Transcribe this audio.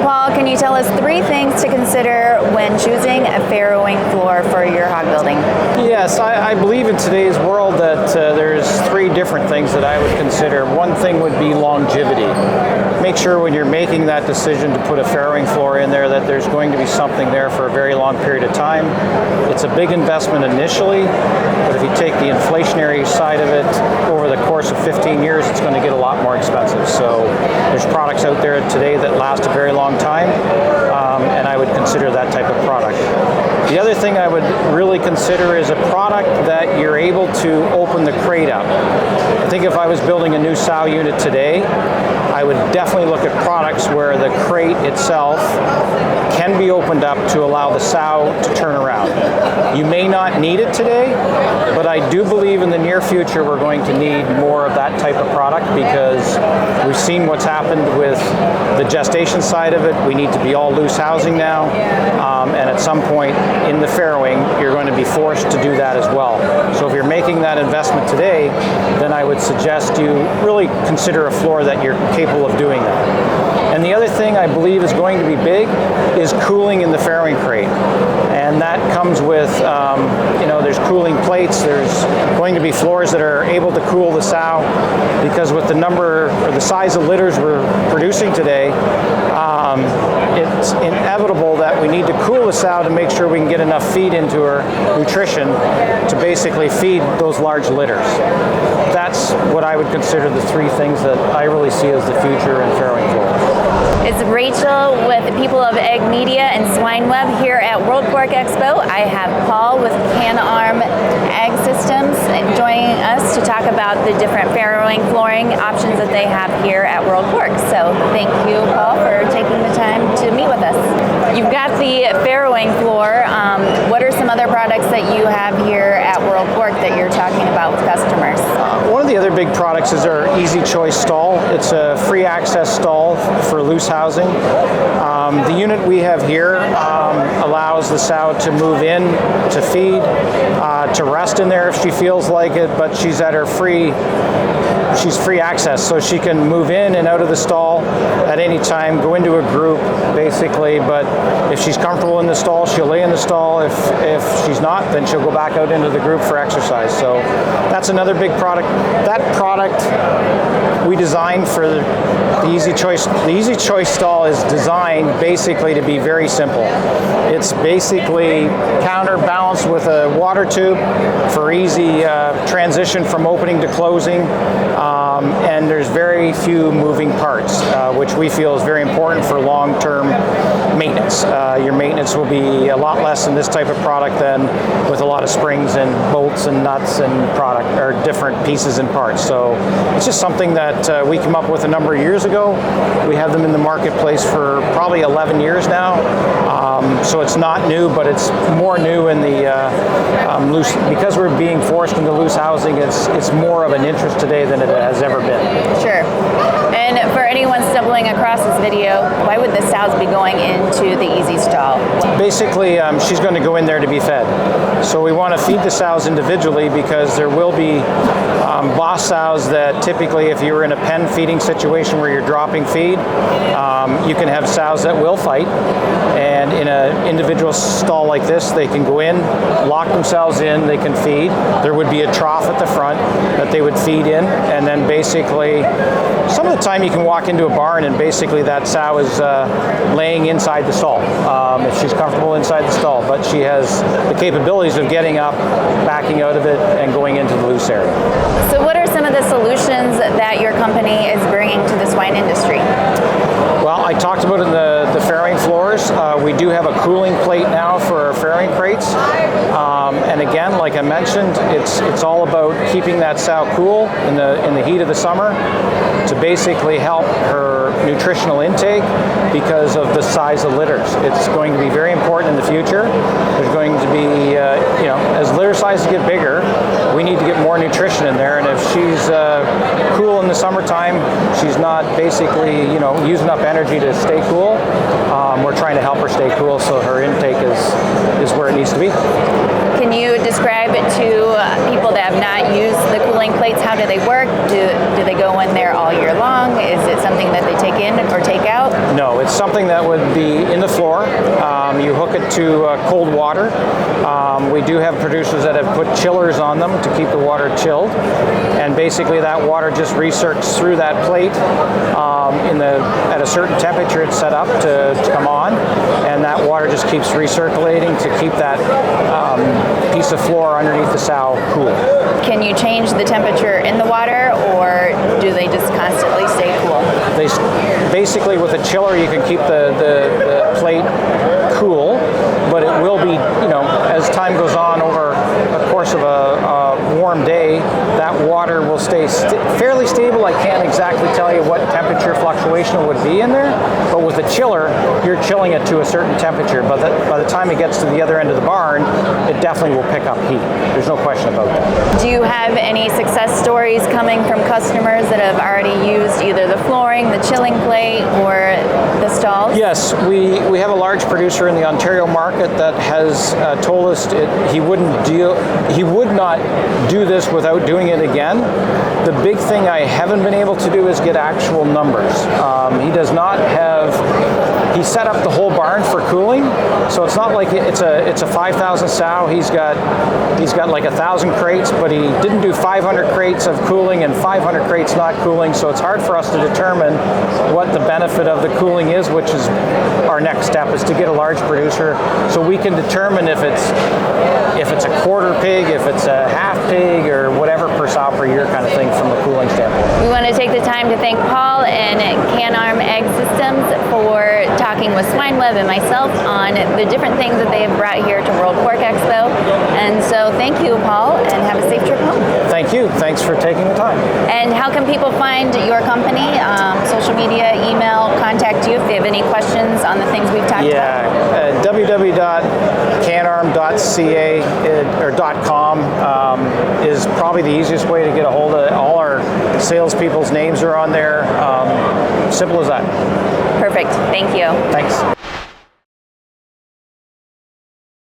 Paul, can you tell us 3 things to consider when choosing a farrowing floor for your hog building? Yes, I believe in today's world that there's 3 different things that I would consider. One thing would be longevity. Make sure when you're making that decision to put a farrowing floor in there that there's going to be something there for a very long period of time. It's a big investment initially, but if you take the inflationary side of it over the course of 15 years, it's going to get a lot more expensive. So there's products out there today that last a very long time, and I would consider that type of product. The other thing I would really consider is a product that you're able to open the crate up. I think if I was building a new sow unit today, I would definitely look at products where the crate itself can be opened up to allow the sow to turn around. You may not need it today, but I do believe in the near future we're going to need more of that type of product because we've seen what's happened with the gestation side of it. We need to be all loose housing now, and at some point in the farrowing, you're going to be forced to do that as well. So if you're making that investment today, then I would suggest you really consider a floor that you're capable of doing that. And the other thing I believe is going to be big is cooling in the farrowing crate. And that comes with, there's cooling plates, there's going to be floors that are able to cool the sow, because with the number or the size of litters we're producing today, it's inevitable that we need to cool the sow to make sure we can get enough feed into her nutrition to basically feed those large litters. That's what I would consider the 3 things that I really see as the future in farrowing floors. It's Rachel with the people of Ag Media and Swineweb here at World Pork Expo. I have Paul with Canarm AgSystems joining us to talk about the different farrowing flooring options that they have here at World Pork. So thank you, Paul, for taking the time to meet with us. You've got the farrowing floor. What are some other products that you have here at World Pork that you're talking about with customers? One of the other big products is our Easy Choice stall. It's a free access stall for loose housing. The unit we have here allows the sow to move in, to feed, to rest in there if she feels like it, but she's free access, so she can move in and out of the stall at any time, go into a group basically, but if she's comfortable in the stall, she'll lay in the stall. If she's not, then she'll go back out into the group for exercise. So that's another big product. That product we designed for the Easy Choice. The Easy Choice stall is designed basically to be very simple. It's basically counterbalanced with a water tube for easy transition from opening to closing, and there's very few moving parts, which we feel is very important for long-term maintenance. Your maintenance will be a lot less in this type of product than with a lot of springs and bolts and nuts and product or different pieces and parts. So it's just something that we came up with a number of years ago. We have them in the marketplace for probably 11 years now. So it's not new, but it's more new in the loose, because we're being forced into loose housing. It's more of an interest today than it has ever been. Sure. And for anyone stumbling across this video, why would the sows be going into the Easy stall? Basically, she's going to go in there to be fed. So we want to feed the sows individually because there will be boss sows that typically, if you're in a pen feeding situation where you're dropping feed, you can have sows that will fight. And in an individual stall like this, they can go in, lock themselves in, they can feed. There would be a trough at the front that they would feed in, and then basically, some of the time you can walk into a barn and basically that sow is laying inside the stall, if she's comfortable inside the stall, but she has the capabilities of getting up, backing out of it, and going into the loose area. So what are some of the solutions that your company is bringing to the swine industry? Well, I talked about in the farrowing floors. We do have a cooling plate now for our farrowing crates. And again, like I mentioned, it's all about keeping that sow cool in the heat of the summer to basically help her nutritional intake because of the size of litters. It's going to be very important in the future. There's going to be, as litter sizes get bigger, we need to get more nutrition in there. And if she's cool in the summertime, she's not basically, using up energy to stay cool. We're trying to help her stay cool so her intake is where it needs to be. Can you describe it to people that have not used the cooling plates? How do they work? Do they go in there all year long? Is it something that they take take in or take out? No, it's something that would be in the floor. You hook it to cold water. We do have producers that have put chillers on them to keep the water chilled, and basically that water just recirculates through that plate at a certain temperature it's set up to come on, and that water just keeps recirculating to keep that piece of floor underneath the sow cool. Can you change the temperature in the water, or do they just constantly stay cool? Basically, with a chiller, you can keep the plate cool, but it will be, as time goes on over the course of a warm day, that water will stay fairly stable. I can't exactly tell you what temperature fluctuation would be in there, but with a chiller, you're chilling it to a certain temperature. But by the time it gets to the other end of the barn, it definitely will pick up heat. There's no question about that. Do you have any success stories coming from customers that have already used either the flooring, the chilling plate, or the stalls? Yes, we have a large producer in the Ontario market that has told us he would not do this without doing it again. The big thing I haven't been able to do is get actual numbers. He does not have. He set up the whole barn for cooling, so it's not like it's a 5,000 sow. He's got like 1,000 crates, but he didn't do 500 crates of cooling and 500 crates not cooling. So it's hard for us to determine what the benefit of the cooling is, which is our next step, is to get a large producer so we can determine if it's a quarter pig, if it's a half pig, or whatever per sow per year kind of thing from the cooling standpoint. We want to take the time to thank Paul and Canarm AgSystems for talking with Swineweb and myself on the different things that they have brought here to World Pork Expo. And so thank you, Paul, and have a safe trip home. Thank you. Thanks for taking the time. And how can people find your company? Social media, email, contact you if they have any questions on the things we've talked about? www.canarm.ca or .com is probably the easiest way to get a hold of it. All our salespeople's names are on there. Simple as that. Perfect. Thank you. Thanks.